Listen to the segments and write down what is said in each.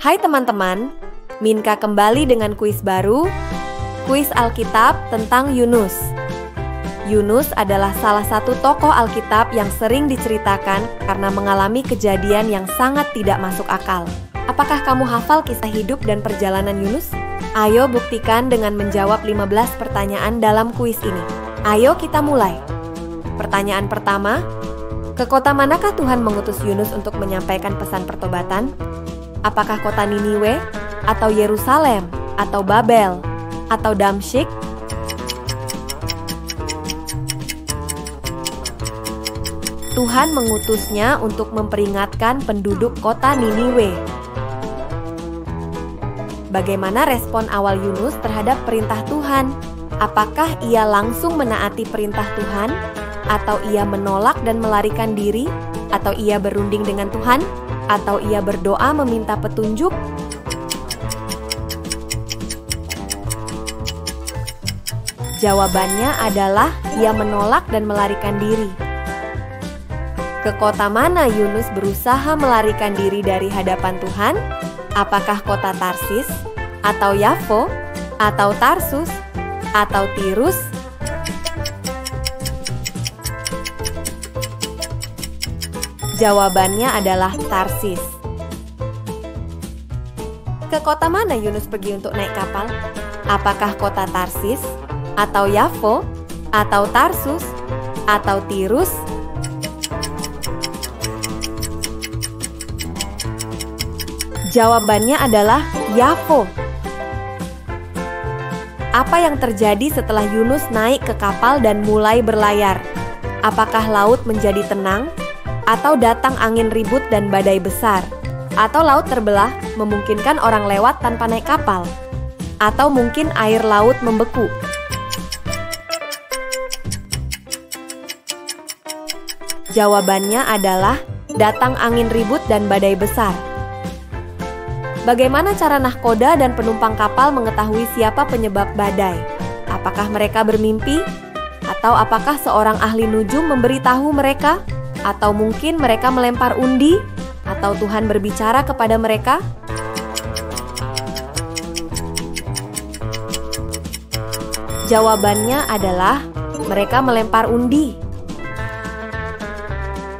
Hai teman-teman, Minka kembali dengan kuis baru, kuis Alkitab tentang Yunus. Yunus adalah salah satu tokoh Alkitab yang sering diceritakan karena mengalami kejadian yang sangat tidak masuk akal. Apakah kamu hafal kisah hidup dan perjalanan Yunus? Ayo buktikan dengan menjawab 15 pertanyaan dalam kuis ini. Ayo kita mulai. Pertanyaan pertama, ke kota manakah Tuhan mengutus Yunus untuk menyampaikan pesan pertobatan? Apakah kota Niniwe, atau Yerusalem, atau Babel, atau Damsyik? Tuhan mengutusnya untuk memperingatkan penduduk kota Niniwe. Bagaimana respon awal Yunus terhadap perintah Tuhan? Apakah ia langsung menaati perintah Tuhan? Atau ia menolak dan melarikan diri? Atau ia berunding dengan Tuhan? Atau ia berdoa meminta petunjuk? Jawabannya adalah ia menolak dan melarikan diri. Ke kota mana Yunus berusaha melarikan diri dari hadapan Tuhan? Apakah kota Tarsis, atau Yafo, atau Tarsus, atau Tirus? Jawabannya adalah Tarsis. Ke kota mana Yunus pergi untuk naik kapal? Apakah kota Tarsis, atau Yafo, atau Tarsus, atau Tirus? Jawabannya adalah Yafo. Apa yang terjadi setelah Yunus naik ke kapal dan mulai berlayar? Apakah laut menjadi tenang? Atau datang angin ribut dan badai besar? Atau laut terbelah memungkinkan orang lewat tanpa naik kapal? Atau mungkin air laut membeku? Jawabannya adalah datang angin ribut dan badai besar. Bagaimana cara nahkoda dan penumpang kapal mengetahui siapa penyebab badai? Apakah mereka bermimpi? Atau apakah seorang ahli nujum memberitahu mereka? Atau mungkin mereka melempar undi? Atau Tuhan berbicara kepada mereka? Jawabannya adalah mereka melempar undi.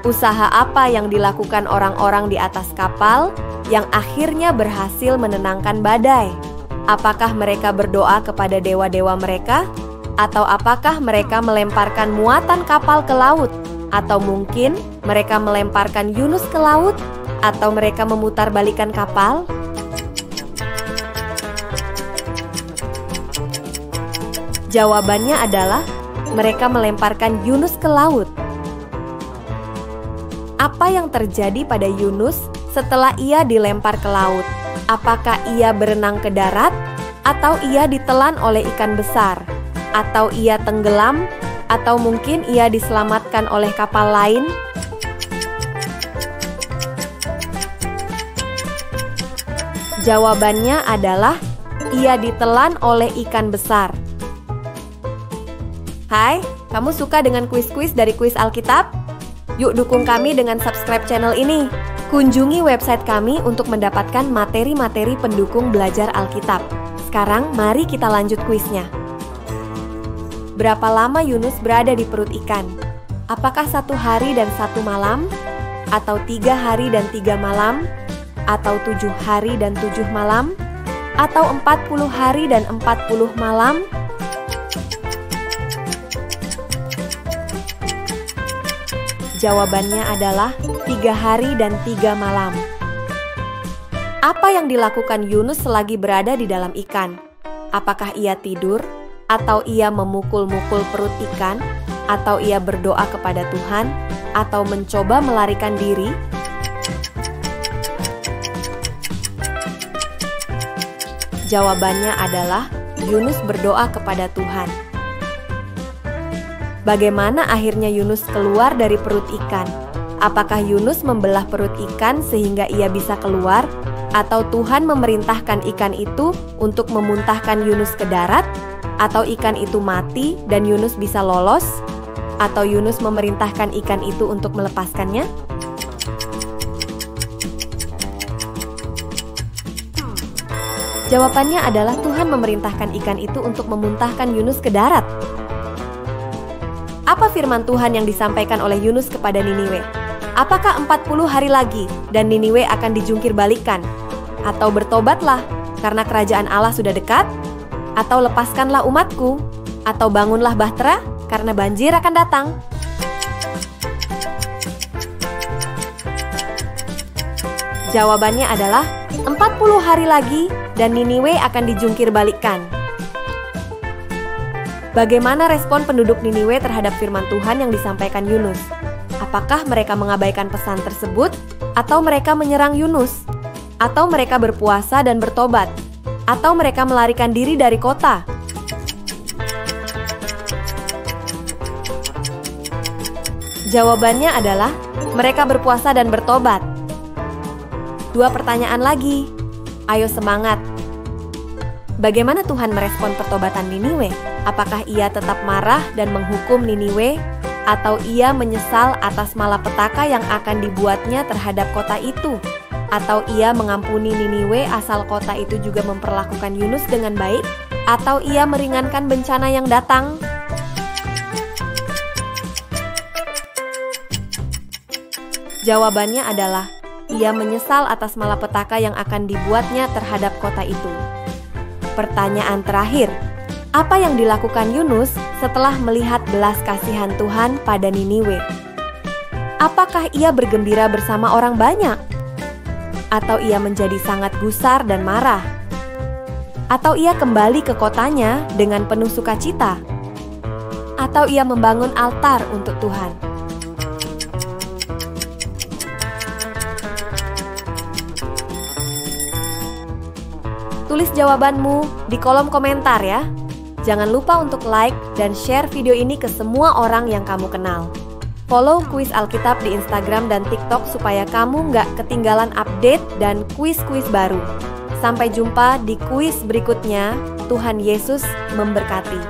Usaha apa yang dilakukan orang-orang di atas kapal yang akhirnya berhasil menenangkan badai? Apakah mereka berdoa kepada dewa-dewa mereka? Atau apakah mereka melemparkan muatan kapal ke laut? Atau mungkin mereka melemparkan Yunus ke laut? Atau mereka memutarbalikkan kapal? Jawabannya adalah mereka melemparkan Yunus ke laut. Apa yang terjadi pada Yunus setelah ia dilempar ke laut? Apakah ia berenang ke darat? Atau ia ditelan oleh ikan besar? Atau ia tenggelam? Atau mungkin ia diselamatkan oleh kapal lain? Jawabannya adalah ia ditelan oleh ikan besar. Hai, kamu suka dengan kuis-kuis dari Kuis Alkitab? Yuk dukung kami dengan subscribe channel ini. Kunjungi website kami untuk mendapatkan materi-materi pendukung belajar Alkitab. Sekarang mari kita lanjut kuisnya. Berapa lama Yunus berada di perut ikan? Apakah 1 hari dan 1 malam? Atau 3 hari dan 3 malam? Atau 7 hari dan 7 malam? Atau 40 hari dan 40 malam? Jawabannya adalah 3 hari dan 3 malam. Apa yang dilakukan Yunus selagi berada di dalam ikan? Apakah ia tidur? Atau ia memukul-mukul perut ikan? Atau ia berdoa kepada Tuhan? Atau mencoba melarikan diri? Jawabannya adalah Yunus berdoa kepada Tuhan. Bagaimana akhirnya Yunus keluar dari perut ikan? Apakah Yunus membelah perut ikan sehingga ia bisa keluar? Atau Tuhan memerintahkan ikan itu untuk memuntahkan Yunus ke darat? Atau ikan itu mati dan Yunus bisa lolos? Atau Yunus memerintahkan ikan itu untuk melepaskannya? Jawabannya adalah Tuhan memerintahkan ikan itu untuk memuntahkan Yunus ke darat. Apa firman Tuhan yang disampaikan oleh Yunus kepada Niniwe? Apakah 40 hari lagi dan Niniwe akan dijungkir balikan? Atau bertobatlah karena kerajaan Allah sudah dekat? Atau lepaskanlah umatku? Atau bangunlah bahtera karena banjir akan datang? Jawabannya adalah 40 hari lagi dan Niniwe akan dijungkir balikkan. Bagaimana respon penduduk Niniwe terhadap firman Tuhan yang disampaikan Yunus? Apakah mereka mengabaikan pesan tersebut? Atau mereka menyerang Yunus? Atau mereka berpuasa dan bertobat? Atau mereka melarikan diri dari kota? Jawabannya adalah mereka berpuasa dan bertobat. 2 pertanyaan lagi. Ayo semangat. Bagaimana Tuhan merespon pertobatan Niniwe? Apakah ia tetap marah dan menghukum Niniwe? Atau ia menyesal atas malapetaka yang akan dibuatnya terhadap kota itu? Atau ia mengampuni Niniwe asal kota itu juga memperlakukan Yunus dengan baik? Atau ia meringankan bencana yang datang? Jawabannya adalah ia menyesal atas malapetaka yang akan dibuatnya terhadap kota itu. Pertanyaan terakhir, apa yang dilakukan Yunus setelah melihat belas kasihan Tuhan pada Niniwe? Apakah ia bergembira bersama orang banyak? Atau ia menjadi sangat gusar dan marah? Atau ia kembali ke kotanya dengan penuh sukacita? Atau ia membangun altar untuk Tuhan? Tulis jawabanmu di kolom komentar ya. Jangan lupa untuk like dan share video ini ke semua orang yang kamu kenal. Follow Kuis Alkitab di Instagram dan TikTok supaya kamu nggak ketinggalan update dan kuis-kuis baru. Sampai jumpa di kuis berikutnya. Tuhan Yesus memberkati.